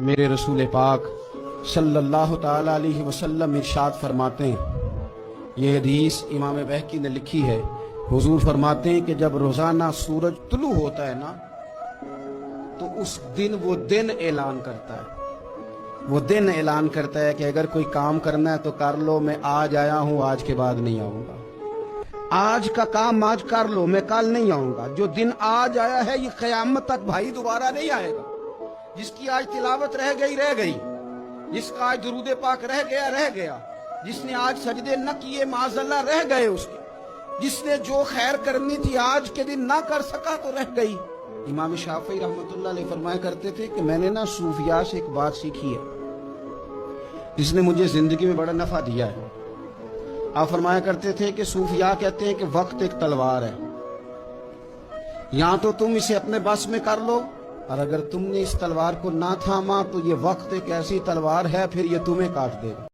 میرے رسول پاک صلی اللہ تعالی علیہ وسلم ارشاد فرماتے ہیں، یہ حدیث امام بہقی نے لکھی ہے، حضور فرماتے ہیں کہ جب روزانہ سورج طلوع ہوتا ہے نا تو اس دن وہ دن اعلان کرتا ہے، وہ دن اعلان کرتا ہے کہ اگر کوئی کام کرنا ہے تو کر لو، میں آج آیا ہوں، آج کے بعد نہیں آؤں گا، آج کا کام آج کر لو، میں کل نہیں آؤں گا۔ جو دن آج آیا ہے یہ قیامت تک بھائی دوبارہ نہیں آئے گا۔ جس کی آج تلاوت رہ گئی، جس کا آج درود پاک رہ گیا، جس نے آج سجدے نہ کیے معاذ اللہ رہ گئے اس کے، جس نے جو خیر کرنی تھی آج کے دن نہ کر سکا تو رہ گئی۔ امام شافعی رحمۃ اللہ علیہ فرمایا کرتے تھے کہ میں نے نا صوفیاء سے ایک بات سیکھی ہے جس نے مجھے زندگی میں بڑا نفع دیا ہے۔ آپ فرمایا کرتے تھے کہ صوفیاء کہتے ہیں کہ وقت ایک تلوار ہے، یا تو تم اسے اپنے بس میں کر لو، اور اگر تم نے اس تلوار کو نہ تھاما تو یہ وقت ایک ایسی تلوار ہے پھر یہ تمہیں کاٹ دے گا۔